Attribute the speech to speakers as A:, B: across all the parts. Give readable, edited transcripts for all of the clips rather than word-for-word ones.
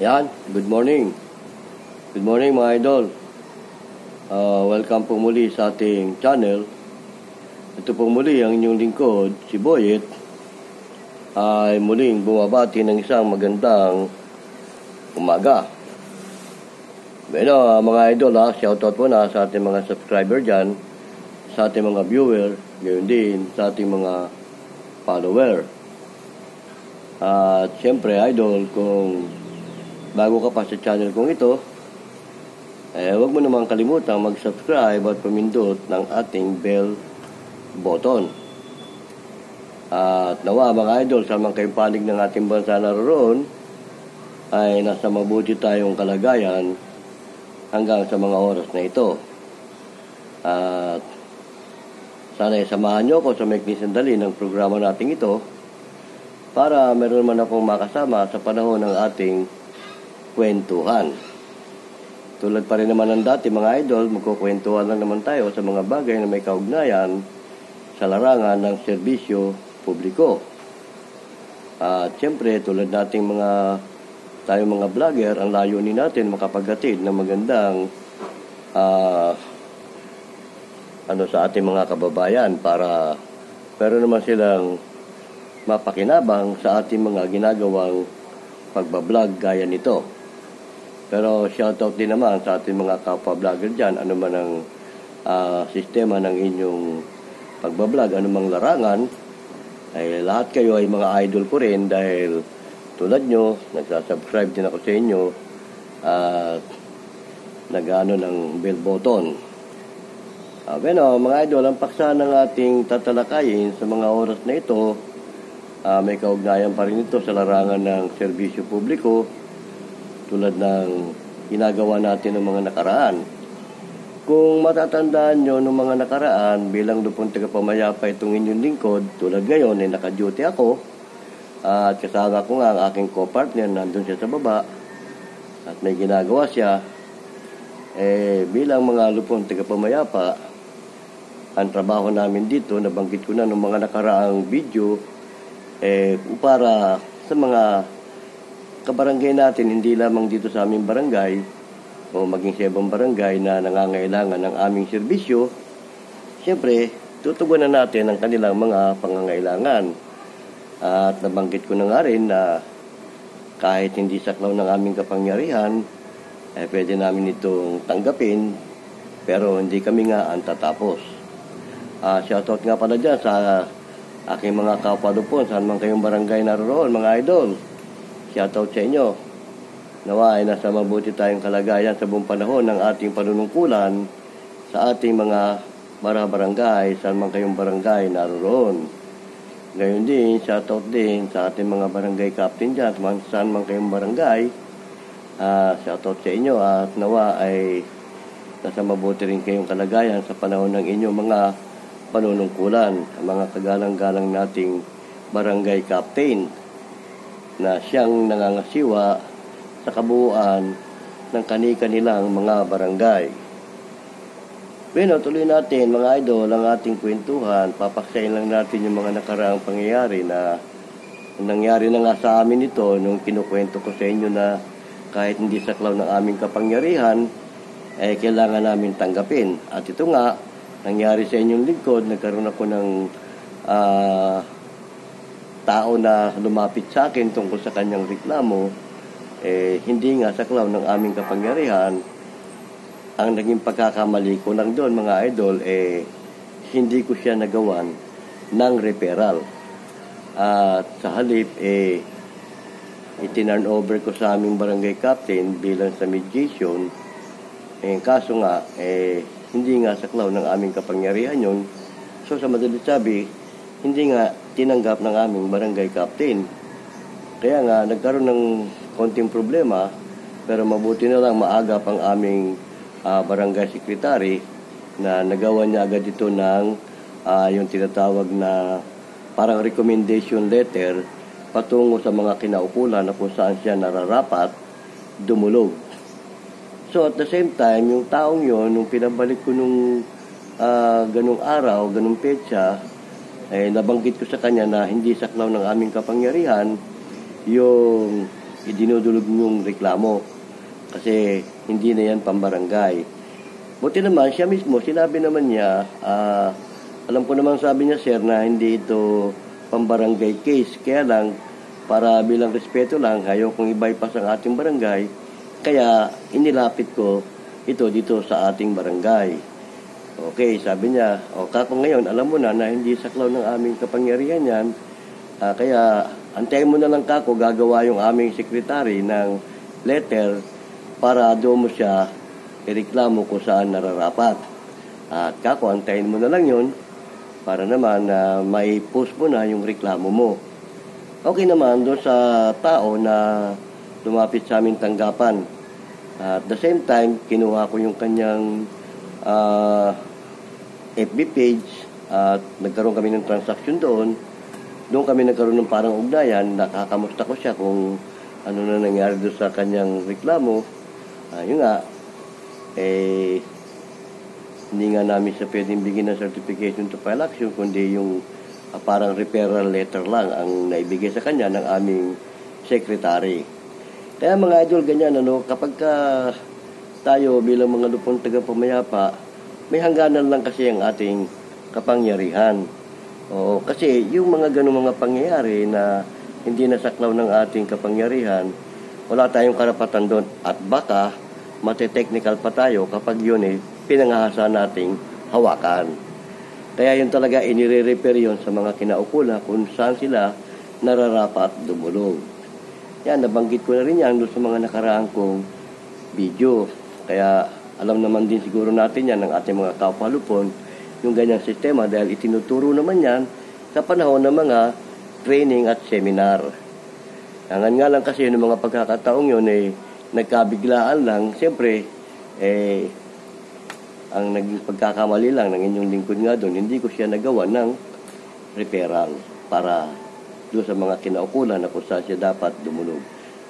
A: Ayan, good morning. Good morning mga idol. Welcome po muli sa ating channel. Ito po muli ang inyong lingkod, si Boyet, ay muling bumabati ng isang magandang umaga. Bueno, mga idol, shoutout po na sa ating mga subscriber dyan, sa ating mga viewer, gayon din sa ating mga follower. At siyempre, idol, kung bago ka pa sa channel kong ito, huwag mo namang kalimutang mag-subscribe at pumindot ng ating bell button. At nawa mga idol, sa mga kayong panig ng ating bansa naroon, ay nasa mabuti tayong kalagayan hanggang sa mga oras na ito. At sana samahan nyo ako sa maikling sandali ng programa natin ito para meron man akong makasama sa panahon ng ating kwentuhan. Tulad pa rin naman ng dati mga idol, magkukwentuhan lang naman tayo sa mga bagay na may kaugnayan sa larangan ng serbisyo publiko. At siyempre, tulad nating tayong mga vlogger, ang layunin natin makapaghatid ng magandang sa ating mga kababayan para pero naman silang mapakinabang sa ating mga ginagawang pagbablog gaya nito. Pero shoutout din naman sa ating mga kapwa-vlogger dyan, ano man ang sistema ng inyong pagbablog, ano mang larangan, ay lahat kayo ay mga idol ko rin dahil tulad nyo, nagsasubscribe din ako sa inyo at nag-ano ng bell button. Bueno, mga idol, ang paksa ng ating tatalakayin sa mga oras na ito, may kaugnayan pa rin ito sa larangan ng serbisyo publiko, tulad ng ginagawa natin ng mga nakaraan. Kung matatandaan nyo ng mga nakaraan, bilang lupong tagapamayapa itong inyong lingkod, tulad ngayon ay naka-duty ako, at kasama ko nga ang aking co-partner, nandun siya sa baba, at may ginagawa siya. Bilang mga lupong tagapamayapa, ang trabaho namin dito, nabanggit ko na ng mga nakaraang video, para sa mga kabarangay natin, hindi lamang dito sa aming barangay o maging sa ibang barangay na nangangailangan ng aming serbisyo, siyempre, tutugunan natin ang kanilang mga pangangailangan. At nabanggit ko na nga rin na kahit hindi saklaw ng aming kapangyarihan, pwede namin itong tanggapin, pero hindi kami nga ang tatapos. Shoutout nga pala dyan sa aking mga kapwa doon, saan man kayong barangay naroon, mga idol. Shoutout sa inyo. Nawa ay nasa mabuti tayong kalagayan sa buong panahon ng ating panunungkulan sa ating mga barangay, saan man kayong barangay naroon. Gayon din, shoutout din sa ating mga barangay captain dyan, saan man kayong barangay. Shoutout sa inyo at nawa ay nasa mabuti rin kayong kalagayan sa panahon ng inyong mga panunungkulan, ang mga kagalang-galang nating barangay captain na siyang nangangasiwa sa kabuuan ng kani-kanilang mga barangay. Bueno, tuloy natin mga idol ang ating kwentuhan. Papaksayin lang natin yung mga nakaraang pangyayari na nangyari na nga sa amin ito nung kinukwento ko sa inyo na kahit hindi saklaw ng aming kapangyarihan, kailangan namin tanggapin. At ito nga, nangyari sa inyong lingkod, nagkaroon ako ng tao na lumapit sa akin tungkol sa kanyang reklamo, hindi nga saklaw ng aming kapangyarihan. Ang naging pagkakamali ko lang doon mga idol, hindi ko siya nagawan ng referral. At sa halip, itinurn over ko sa aming barangay captain bilang sa mediation. Kaso nga, hindi nga saklaw ng aming kapangyarihan yun. So sa madalit sabi, hindi nga tinanggap ng aming barangay captain. Kaya nga, nagkaroon ng konting problema, pero mabuti na lang maagap ang aming barangay secretary na nagawa niya agad ito ng yung tinatawag na parang recommendation letter patungo sa mga kinaukulan na kung saan siya nararapat dumulog. So at the same time, yung taong yon, nung pinabalik ko nung ganung araw, ganung petsa, nabanggit ko sa kanya na hindi saklaw ng aming kapangyarihan yung idinudulog yung reklamo. Kasi hindi na yan pambarangay. Buti naman, siya mismo, sinabi naman niya, alam ko naman sabi niya, sir, na hindi ito pambarangay case. Kaya lang, para bilang respeto lang, ayaw kong i-bypass ang ating barangay. Kaya, inilapit ko ito dito sa ating barangay. Okay, sabi niya, kako ngayon, alam mo na hindi saklaw ng aming kapangyarihan yan. Kaya, antayin mo na lang kako, gagawa yung aming sekretary ng letter para doon mo siya ireklamo kung saan nararapat. At kako, antayin mo na lang yun para naman may post mo na yung reklamo mo. Okay naman doon sa tao na lumapit sa aming tanggapan. At the same time, kinuha ko yung kanyang FB page at nagkaroon kami ng transaction doon. Doon kami nagkaroon ng parang ugnayan. Nakakamusta ko siya kung ano na nangyari doon sa kanyang reklamo. Yun nga, hindi nga namin siya pwedeng bigyan ng certification to file action, kundi yung parang referral letter lang ang naibigay sa kanya ng aming secretary. Kaya mga idol, ganyan, kapag tayo bilang mga lupong tagapamayapa, may hangganan lang kasi ang ating kapangyarihan. Kasi yung mga ganung mga pangyayari na hindi nasaklaw ng ating kapangyarihan, wala tayong karapatan doon. At baka, mate-technical pa tayo kapag yun pinangahasa nating hawakan. Kaya yun talaga inire-refer yun sa mga kinaukula kung saan sila nararapat dumulog. Yan, nabanggit ko na rin yan doon sa mga nakaraang kong video. Kaya alam naman din siguro natin yan ng ating mga kapwa-lupon yung ganyang sistema dahil itinuturo naman yan sa panahon ng mga training at seminar. Hangan nga lang kasi yung mga pagkakataong yun nagkabiglaan lang. Siyempre, ang naging pagkakamali lang ng inyong lingkod nga doon, hindi ko siya nagawa ng referral para doon sa mga kinaukulan na kung saan siya dapat dumulog.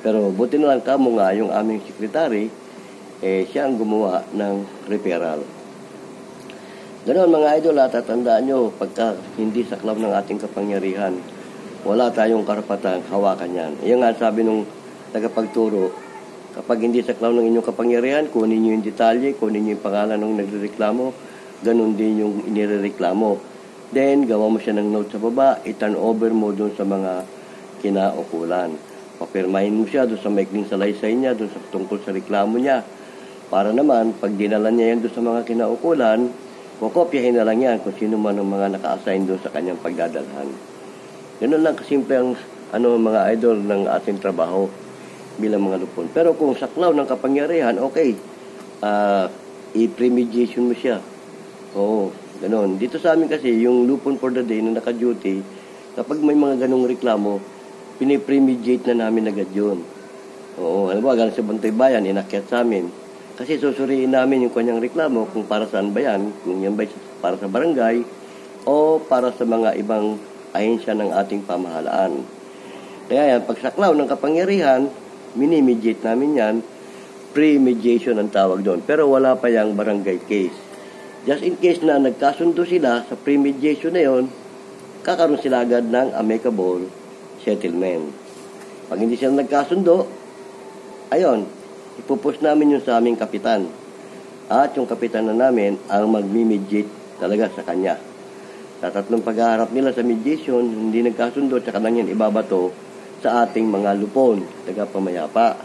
A: Pero buti na lang kamo nga yung aming secretary, siya ang gumawa ng referral. Ganoon mga idol, tatandaan nyo, pagka hindi saklaw ng ating kapangyarihan, wala tayong karapatang hawakan yan. Iyan nga sabi nung tagapagturo, kapag hindi saklaw ng inyong kapangyarihan, kunin nyo yung detalye, kunin nyo yung pangalan ng nagrereklamo, ganun din yung inirereklamo. Then, gawa mo siya ng note sa baba, i-turn over mo dun sa mga kinaukulan. Papirmahin mo siya dun sa maikling salaysay niya, dun sa tungkol sa reklamo niya. Para naman, pag dinala niya yan dun sa mga kinaukulan, kukopyahin na lang yan kung sino man ang mga naka-assign dun sa kanyang pagdadalhan. Ganun lang kasimple ang mga idol ng ating trabaho bilang mga lupon. Pero kung saklaw ng kapangyarihan, okay, i-premediation mo siya. Oo, ganun. Dito sa amin kasi, yung lupon for the day na naka-duty, kapag may mga ganung reklamo, pinipremediate na namin agad yun. Oo, alam mo, galing sa Bantay Bayan, inakyat sa amin. Kasi susuriin namin yung kanyang reklamo kung para saan ba yan, kung yan ba para sa barangay, o para sa mga ibang ahensya ng ating pamahalaan. Kaya yan, pag saklaw ng kapangyarihan, minimediate namin yan, premediation ang tawag doon. Pero wala pa yung barangay case. Just in case na nagkasundo sila sa premediation na yon, kakaroon sila agad ng amicable settlement. Pag hindi sila nagkasundo, ayon, ipupost namin yun sa aming kapitan. At yung kapitan na namin ang mag-mediate talaga sa kanya. Sa tatlong paghaharap nila sa mediation, hindi nagkasundo, tsaka lang yan ibabato sa ating mga lupon, tagapamayapa.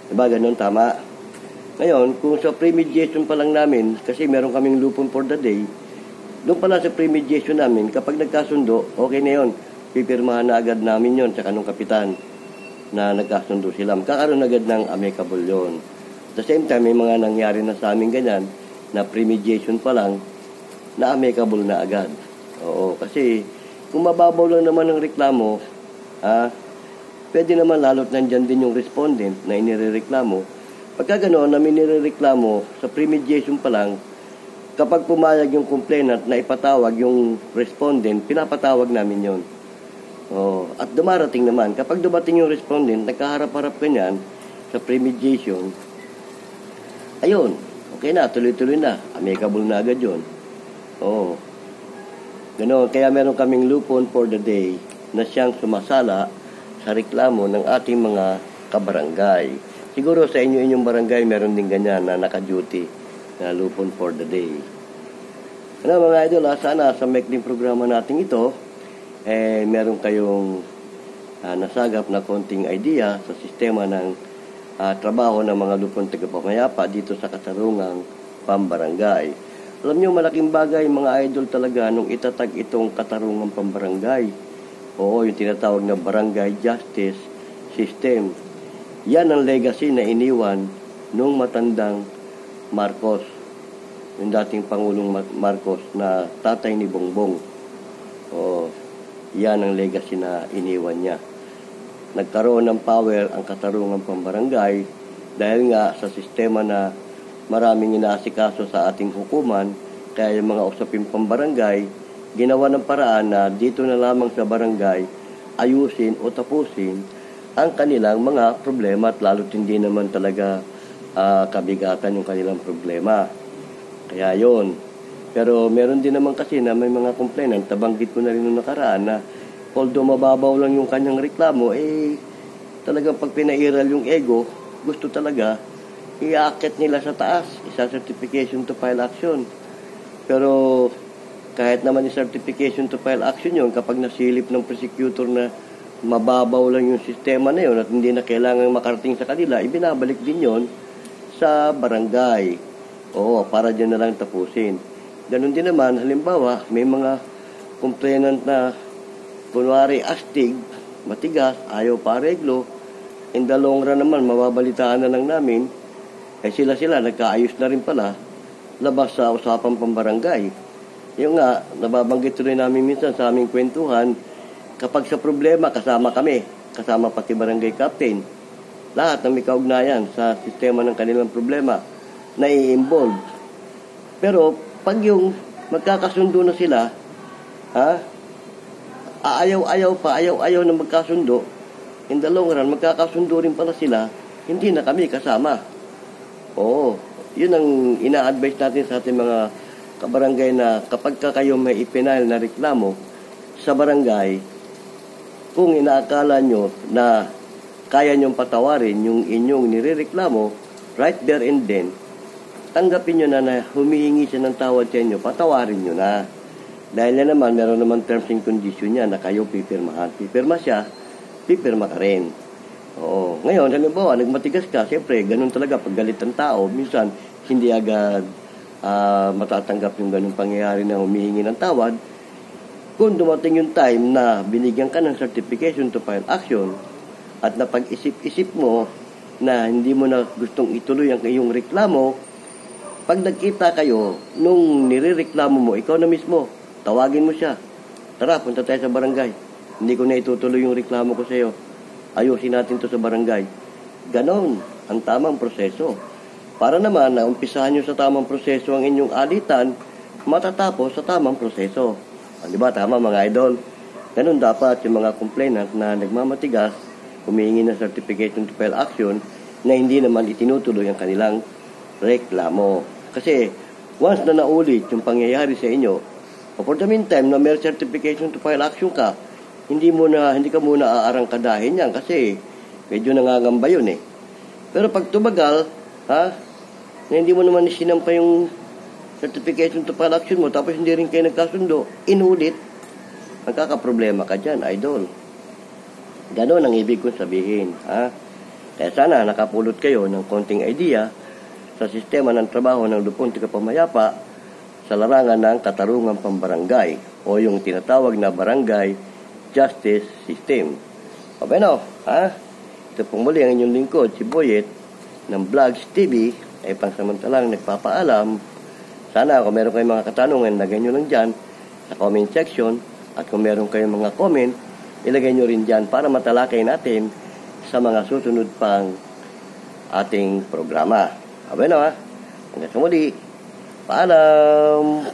A: Diba, ganun, tama? Ngayon, kung sa premediation pa lang namin, kasi meron kaming lupon for the day, doon pala sa premediation namin, kapag nagkasundo, okay na yun. Pipirmahan na agad namin yun sa kanong kapitan na nagkasundo sila. Kakaroon agad ng amicable yun. At the same time, may mga nangyari na sa amin ganyan, na premediation pa lang, na amicable na agad. Oo, kasi kung mababaw lang naman ang reklamo, pwede naman lalo't nandyan din yung respondent na inirereklamo. Pagka ganoon na minireklamo sa premediation pa lang, kapag pumayag yung complainant na ipatawag yung respondent, pinapatawag namin yon. At dumarating naman, kapag dumating yung respondent, nagkaharap-harap ka niyan sa premediation, ayun, okay na, tuloy-tuloy na, amicable na agad yun. Ganoon, kaya meron kaming lupon for the day na siyang sumasala sa reklamo ng ating mga kabarangay. Siguro sa inyong barangay meron din ganyan na naka-duty na lupon for the day. Ano mga idol, sana sa maikling programa natin ito, meron kayong nasagap na konting idea sa sistema ng trabaho ng mga lupon tagapamayapa dito sa katarungang pambarangay. Alam nyo, malaking bagay mga idol talaga nung itatag itong katarungang pambarangay. Oo, yung tinatawag na barangay justice system. Yan ang legacy na iniwan nung matandang Marcos, yung dating Pangulong Marcos na tatay ni Bongbong. Oo, yan ang legacy na iniwan niya. Nagkaroon ng power ang katarungang pambarangay dahil nga sa sistema na maraming inaasikaso sa ating hukuman, kaya yung mga usaping pambarangay, ginawa ng paraan na dito na lamang sa barangay ayusin o tapusin ang kanilang mga problema at lalo't hindi naman talaga kabigatan yung kanilang problema. Kaya yon. Pero meron din naman kasi na may mga complainant, nabanggit ko na rin nung nakaraan na although mababaw lang yung kanyang reklamo, talagang pag pinairal yung ego, gusto talaga iaakit nila sa taas, isa certification to file action. Pero kahit naman yung certification to file action yun, kapag nasilip ng prosecutor na mababaw lang yung sistema na yun at hindi na kailangan makarating sa kanila, ibinabalik din yun sa barangay. Oo, para dyan na lang tapusin. Ganun din naman, halimbawa, may mga complainant na kunwari astig, matigas, ayaw pareglo, in the long run naman, mababalitaan na lang namin, sila nagkaayos na rin pala, labas sa usapang pambarangay. Yung nga, nababanggit tuloy namin minsan sa aming kwentuhan, kapag sa problema, kasama kami, kasama pati barangay captain. Lahat ng may kaugnayan sa sistema ng kanilang problema, na i-involve. Pero, pag yung magkakasundo na sila, ayaw na magkasundo, in the long run, magkakasundo rin pala sila, hindi na kami kasama. Oo, yun ang ina-advise natin sa ating mga kabarangay na kapag kayo may ipinail na reklamo sa barangay, kung inaakala nyo na kaya nyong patawarin yung inyong nirereklamo, right there and then, tanggapin nyo na humihingi siya ng tawad sa inyo, patawarin nyo na. Dahil na naman, meron naman terms and condition niya na kayo pipirmahan. Pipirma siya, pipirma ka rin. Oo. Ngayon, halimbawa, nagmatigas ka, siyempre, ganun talaga, pag galit ang tao, minsan, hindi agad matatanggap yung ganung pangyayari na humihingi ng tawad. Kung dumating yung time na binigyan ka ng certification to file action, at napag-isip-isip mo na hindi mo na gustong ituloy ang iyong reklamo, pag nagkita kayo, nung nirereklamo mo, ikaw na mismo, tawagin mo siya. Tara, punta tayo sa barangay. Hindi ko na itutuloy yung reklamo ko sa iyo. Ayusin natin to sa barangay. Ganon ang tamang proseso. Para naman na umpisahan nyo sa tamang proseso ang inyong alitan, matatapos sa tamang proseso. Di ba? Tama mga idol. Ganon dapat yung mga complainant na nagmamatigas, humihingi ng certification to file action na hindi naman itinutuloy ang kanilang reklamo. Kasi once na naulit yung pangyayari sa inyo, for the meantime na may certification to file action ka, hindi ka muna aarangkadahin yan kasi medyo nangangamba yun eh. Pero pag tumagal, na hindi mo naman isinampa yung certification to file action mo, tapos hindi rin kayo nagkasundo, inulit, magkakaproblema ka dyan, idol. Ganon ang ibig kong sabihin. Kaya sana nakapulot kayo ng konting idea sa sistema ng trabaho ng lupon tagapamayapa sa larangan ng katarungang pambarangay o yung tinatawag na barangay justice system. O bueno, ito pong muli ang inyong lingkod, si Boyet ng Vlogs TV, ay pangsamantalang nagpapaalam. Sana kung meron kayong mga katanungan, lagay nyo lang dyan sa comment section, at kung meron kayong mga comment, ilagay nyo rin dyan para matalakay natin sa mga susunod pang ating programa. Bueno, hanggang sa muli. Paalam!